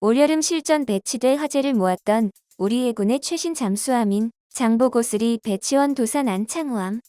올여름 실전 배치돼 화제를 모았던 우리 해군의 최신 잠수함인 장보고3 배치원 도산 안창호함.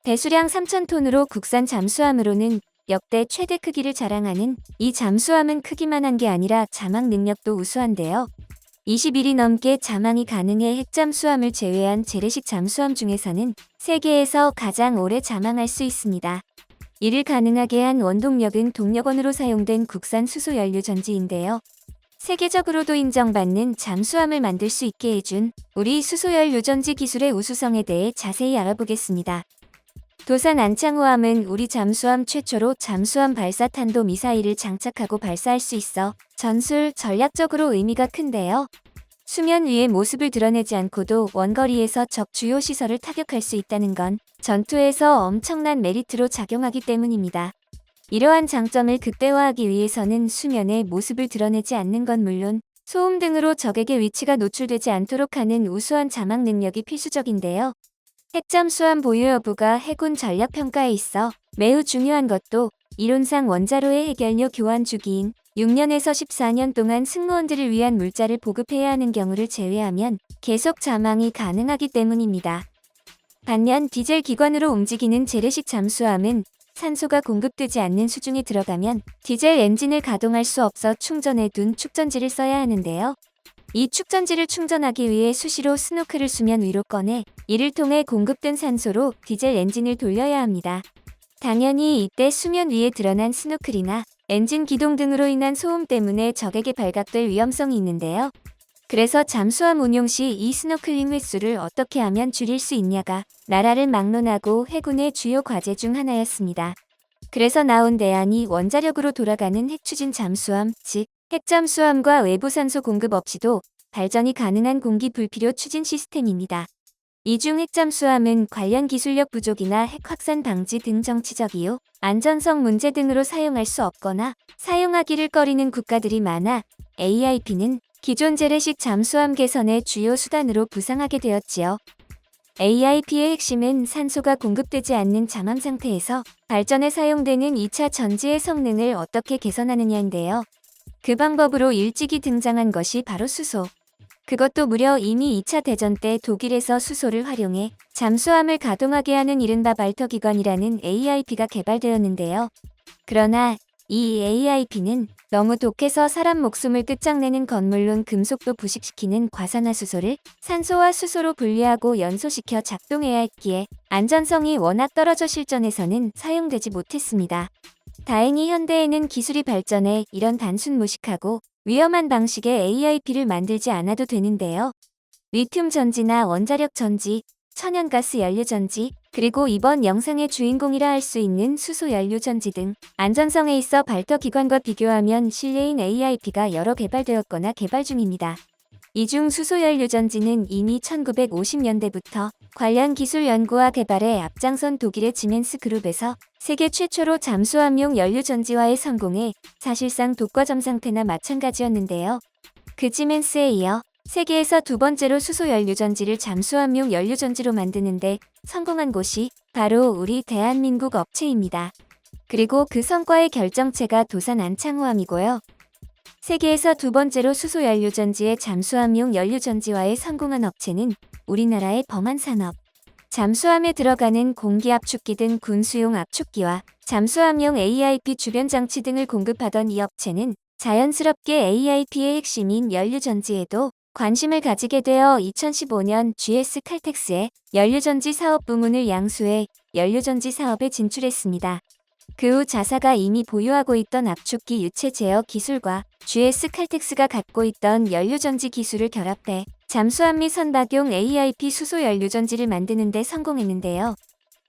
배수량 3,000톤으로 국산 잠수함으로는 역대 최대 크기를 자랑하는 이 잠수함은 크기만 한 게 아니라 자망 능력도 우수한데요. 21이 넘게 자망이 가능해 핵잠수함을 제외한 재래식 잠수함 중에서는 세계에서 가장 오래 자망할 수 있습니다. 이를 가능하게 한 원동력은 동력원으로 사용된 국산 수소연료 전지인데요. 세계적으로도 인정받는 잠수함을 만들 수 있게 해준 우리 수소연료 전지 기술의 우수성에 대해 자세히 알아보겠습니다. 도산 안창호함은 우리 잠수함 최초로 잠수함 발사 탄도 미사일을 장착하고 발사할 수 있어 전술적으로 의미가 큰데요. 수면 위의 모습을 드러내지 않고도 원거리에서 적 주요 시설을 타격할 수 있다는 건 전투에서 엄청난 메리트로 작용하기 때문입니다. 이러한 장점을 극대화하기 위해서는 수면의 모습을 드러내지 않는 건 물론 소음 등으로 적에게 위치가 노출되지 않도록 하는 우수한 자막 능력이 필수적인데요. 핵잠수함 보유 여부가 해군 전략평가에 있어 매우 중요한 것도 이론상 원자로의 핵연료 교환 주기인 6년에서 14년 동안 승무원들을 위한 물자를 보급해야 하는 경우를 제외하면 계속 자망이 가능하기 때문입니다. 반면 디젤 기관으로 움직이는 재래식 잠수함은 산소가 공급되지 않는 수중에 들어가면 디젤 엔진을 가동할 수 없어 충전해둔 축전지를 써야 하는데요. 이 축전지를 충전하기 위해 수시로 스노클을 수면 위로 꺼내 이를 통해 공급된 산소로 디젤 엔진을 돌려야 합니다. 당연히 이때 수면 위에 드러난 스노클이나 엔진 기동 등으로 인한 소음 때문에 적에게 발각될 위험성이 있는데요. 그래서 잠수함 운용 시 이 스노클링 횟수를 어떻게 하면 줄일 수 있냐가 나라를 막론하고 해군의 주요 과제 중 하나였습니다. 그래서 나온 대안이 원자력으로 돌아가는 핵추진 잠수함, 즉 핵잠수함과 외부 산소 공급 없이도 발전이 가능한 공기 불필요 추진 시스템입니다. 이중 핵잠수함은 관련 기술력 부족이나 핵 확산 방지 등 정치적 이유, 안전성 문제 등으로 사용할 수 없거나 사용하기를 꺼리는 국가들이 많아 AIP는 기존 재래식 잠수함 개선의 주요 수단으로 부상하게 되었지요. AIP의 핵심은 산소가 공급되지 않는 잠암 상태에서 발전에 사용되는 2차 전지의 성능을 어떻게 개선하느냐인데요. 그 방법으로 일찍이 등장한 것이 바로 수소. 그것도 무려 이미 2차 대전 때 독일에서 수소를 활용해 잠수함을 가동하게 하는 이른바 발터기관이라는 AIP가 개발되었는데요. 그러나 이 AIP는 너무 독해서 사람 목숨을 끝장내는 건 물론 금속도 부식시키는 과산화수소를 산소와 수소로 분리하고 연소시켜 작동해야 했기에 안전성이 워낙 떨어져 실전에서는 사용되지 못했습니다. 다행히 현대에는 기술이 발전해 이런 단순 무식하고 위험한 방식의 AIP를 만들지 않아도 되는데요. 리튬 전지나 원자력 전지, 천연가스 연료 전지, 그리고 이번 영상의 주인공이라 할 수 있는 수소 연료 전지 등 안전성에 있어 발터 기관과 비교하면 신뢰인 AIP가 여러 개발되었거나 개발 중입니다. 이중 수소 연료 전지는 이미 1950년대부터 관련 기술 연구와 개발에 앞장선 독일의 지멘스 그룹에서 세계 최초로 잠수함용 연료 전지화에 성공해 사실상 독과점 상태나 마찬가지였는데요. 그 지멘스에 이어 세계에서 두 번째로 수소 연료 전지를 잠수함용 연료 전지로 만드는데 성공한 곳이 바로 우리 대한민국 업체입니다. 그리고 그 성과의 결정체가 도산 안창호함이고요. 세계에서 두 번째로 수소 연료 전지의 잠수함용 연료 전지화에 성공한 업체는 우리나라의 범한산업. 잠수함에 들어가는 공기 압축기 등 군수용 압축기와 잠수함용 AIP 주변 장치 등을 공급하던 이 업체는 자연스럽게 AIP의 핵심인 연료 전지에도 관심을 가지게 되어 2015년 GS 칼텍스의 연료전지 사업 부문을 양수해 연료전지 사업에 진출했습니다. 그 후 자사가 이미 보유하고 있던 압축기 유체 제어 기술과 GS 칼텍스가 갖고 있던 연료전지 기술을 결합해 잠수함 및 선박용 AIP 수소 연료전지를 만드는 데 성공했는데요.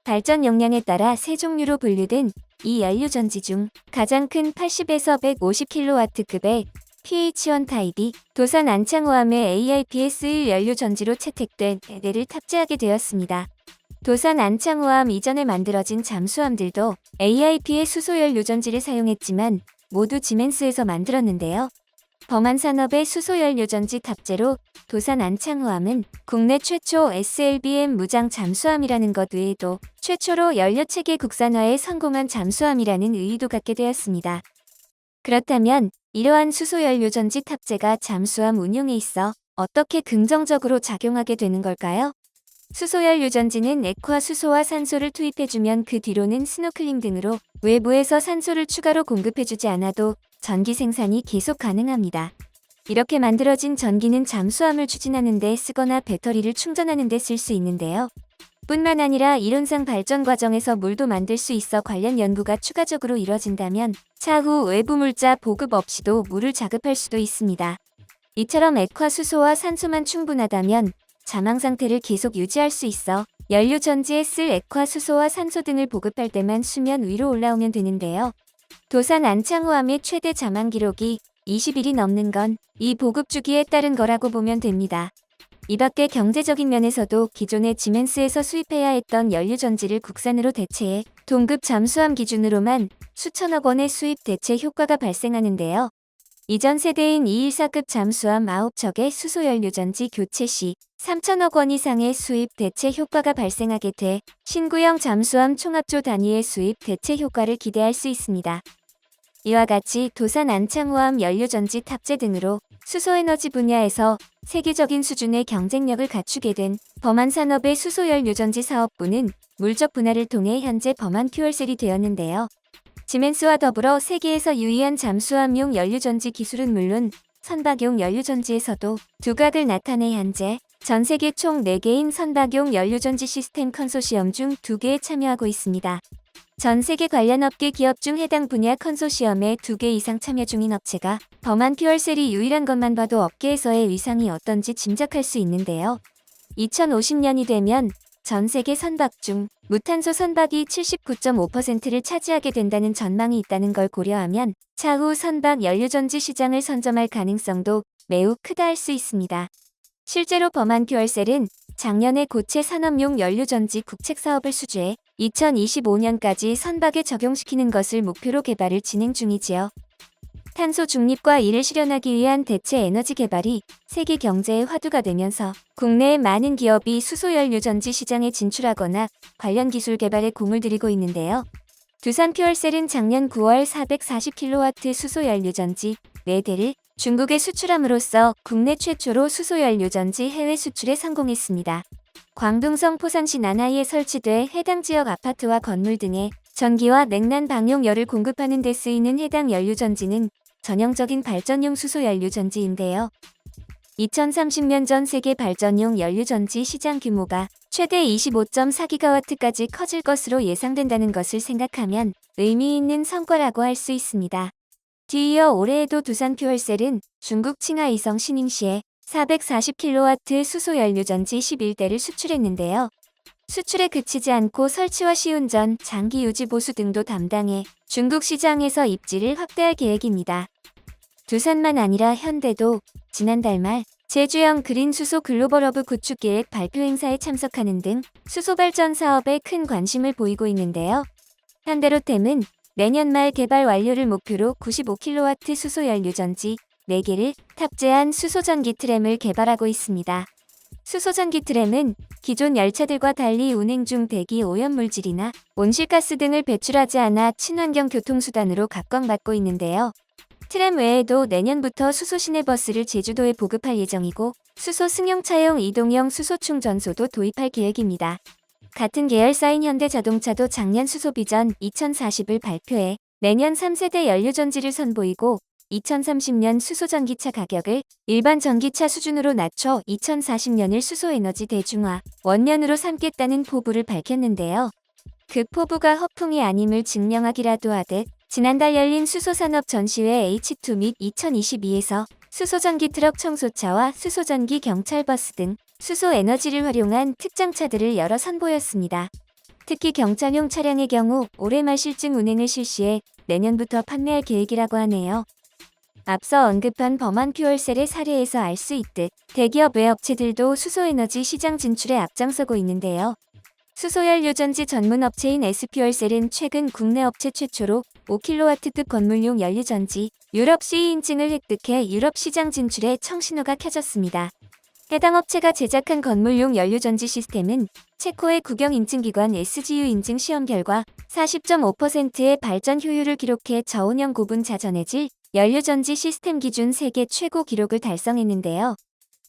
발전 용량에 따라 세 종류로 분류된 이 연료전지 중 가장 큰 80에서 150kW급의 PH1 타입이 도산 안창호함의 AIP에 쓰일 연료전지로 채택된 를 탑재하게 되었습니다. 도산 안창호함 이전에 만들어진 잠수함들도 AIP의 수소연료 전지를 사용했지만 모두 지멘스에서 만들었는데요. 범한산업의 수소연료 전지 탑재로 도산 안창호함은 국내 최초 SLBM 무장 잠수함이라는 것 외에도 최초로 연료체계 국산화에 성공한 잠수함이라는 의의도 갖게 되었습니다. 그렇다면 이러한 수소연료전지 탑재가 잠수함 운용에 있어 어떻게 긍정적으로 작용하게 되는 걸까요? 수소연료전지는 액화 수소와 산소를 투입해주면 그 뒤로는 스노클링 등으로 외부에서 산소를 추가로 공급해주지 않아도 전기 생산이 계속 가능합니다. 이렇게 만들어진 전기는 잠수함을 추진하는 데 쓰거나 배터리를 충전하는 데 쓸 수 있는데요. 뿐만 아니라 이론상 발전 과정에서 물도 만들 수 있어 관련 연구가 추가적으로 이뤄진다면 차후 외부 물자 보급 없이도 물을 자급할 수도 있습니다. 이처럼 액화 수소와 산소만 충분하다면 잠항 상태를 계속 유지할 수 있어 연료 전지에 쓸 액화 수소와 산소 등을 보급할 때만 수면 위로 올라오면 되는데요. 도산 안창호함의 최대 잠항 기록이 20일이 넘는 건 이 보급 주기에 따른 거라고 보면 됩니다. 이 밖에 경제적인 면에서도 기존의 지멘스에서 수입해야 했던 연료 전지를 국산으로 대체해 동급 잠수함 기준으로만 수천억 원의 수입 대체 효과가 발생하는데요. 이전 세대인 214급 잠수함 9척의 수소연료전지 교체 시 3천억 원 이상의 수입 대체 효과가 발생하게 돼 신구형 잠수함 총합조 단위의 수입 대체 효과를 기대할 수 있습니다. 이와 같이 도산 안창호함 연료전지 탑재 등으로 수소에너지 분야에서 세계적인 수준의 경쟁력을 갖추게 된 범한산업의 수소연료전지 사업부는 물적 분할을 통해 현재 범한퓨얼셀이 되었는데요. 지멘스와 더불어 세계에서 유의한 잠수함용 연료전지 기술은 물론 선박용 연료전지에서도 두각을 나타내 현재 전 세계 총 4개인 선박용 연료전지 시스템 컨소시엄 중 2개에 참여하고 있습니다. 전 세계 관련 업계 기업 중 해당 분야 컨소시엄에 2개 이상 참여 중인 업체가 범한퓨얼셀이 유일한 것만 봐도 업계에서의 위상이 어떤지 짐작할 수 있는데요. 2050년이 되면 전 세계 선박 중 무탄소 선박이 79.5%를 차지하게 된다는 전망이 있다는 걸 고려하면 차후 선박 연료전지 시장을 선점할 가능성도 매우 크다 할 수 있습니다. 실제로 범한퓨얼셀은 작년에 고체 산업용 연료전지 국책 사업을 수주해 2025년까지 선박에 적용시키는 것을 목표로 개발을 진행 중이지요. 탄소 중립과 이를 실현하기 위한 대체 에너지 개발이 세계 경제의 화두가 되면서 국내의 많은 기업이 수소연료전지 시장에 진출하거나 관련 기술 개발에 공을 들이고 있는데요. 두산퓨얼셀은 작년 9월 440kW 수소연료전지 4대를 중국에 수출함으로써 국내 최초로 수소연료전지 해외 수출에 성공했습니다. 광둥성 포산시 난하이에 설치돼 해당 지역 아파트와 건물 등에 전기와 냉난 방용열을 공급하는 데 쓰이는 해당 연료전지는 전형적인 발전용 수소연료전지인데요. 2030년 전 세계 발전용 연료전지 시장 규모가 최대 25.4GW까지 커질 것으로 예상된다는 것을 생각하면 의미 있는 성과라고 할 수 있습니다. 뒤이어 올해에도 두산퓨얼셀은 중국 칭하이성 시닝시에 440kW 수소연료전지 11대를 수출했는데요. 수출에 그치지 않고 설치와 시운전, 장기 유지 보수 등도 담당해 중국 시장에서 입지를 확대할 계획입니다. 두산만 아니라 현대도 지난달 말 제주형 그린 수소 글로벌허브 구축 계획 발표 행사에 참석하는 등 수소 발전 사업에 큰 관심을 보이고 있는데요. 현대로템은 내년 말 개발 완료를 목표로 95kW 수소연료전지 4개를 탑재한 수소전기 트램을 개발하고 있습니다. 수소전기 트램은 기존 열차들과 달리 운행 중 대기 오염물질이나 온실가스 등을 배출하지 않아 친환경 교통수단으로 각광받고 있는데요. 트램 외에도 내년부터 수소 시내버스를 제주도에 보급할 예정이고 수소 승용차용 이동형 수소 충전소도 도입할 계획입니다. 같은 계열사인 현대자동차도 작년 수소 비전 2040을 발표해 내년 3세대 연료전지를 선보이고 2030년 수소전기차 가격을 일반 전기차 수준으로 낮춰 2040년을 수소에너지 대중화 원년으로 삼겠다는 포부를 밝혔는데요. 그 포부가 허풍이 아님을 증명하기라도 하듯 지난달 열린 수소산업 전시회 H2 및 2022에서 수소전기 트럭 청소차와 수소전기 경찰버스 등 수소에너지를 활용한 특장차들을 여러 선보였습니다. 특히 경찰용 차량의 경우 올해 말 실증 운행을 실시해 내년부터 판매할 계획이라고 하네요. 앞서 언급한 범한퓨얼셀의 사례에서 알 수 있듯 대기업 외 업체들도 수소에너지 시장 진출에 앞장서고 있는데요. 수소연료전지 전문 업체인 S퓨얼셀은 최근 국내 업체 최초로 5kW급 건물용 연료전지 유럽 CE 인증을 획득해 유럽 시장 진출에 청신호가 켜졌습니다. 해당 업체가 제작한 건물용 연료전지 시스템은 체코의 국영인증기관 SGU 인증 시험 결과 40.5%의 발전 효율을 기록해 저온형 고분 자전해질 연료전지 시스템 기준 세계 최고 기록을 달성했는데요.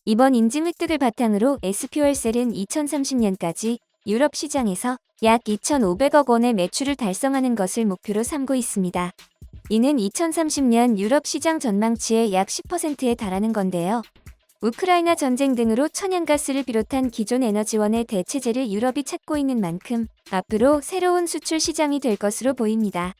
이번 인증 획득을 바탕으로 S퓨얼셀은 2030년까지 유럽 시장에서 약 2,500억 원의 매출을 달성하는 것을 목표로 삼고 있습니다. 이는 2030년 유럽 시장 전망치의 약 10%에 달하는 건데요. 우크라이나 전쟁 등으로 천연가스를 비롯한 기존 에너지원의 대체제를 유럽이 찾고 있는 만큼 앞으로 새로운 수출 시장이 될 것으로 보입니다.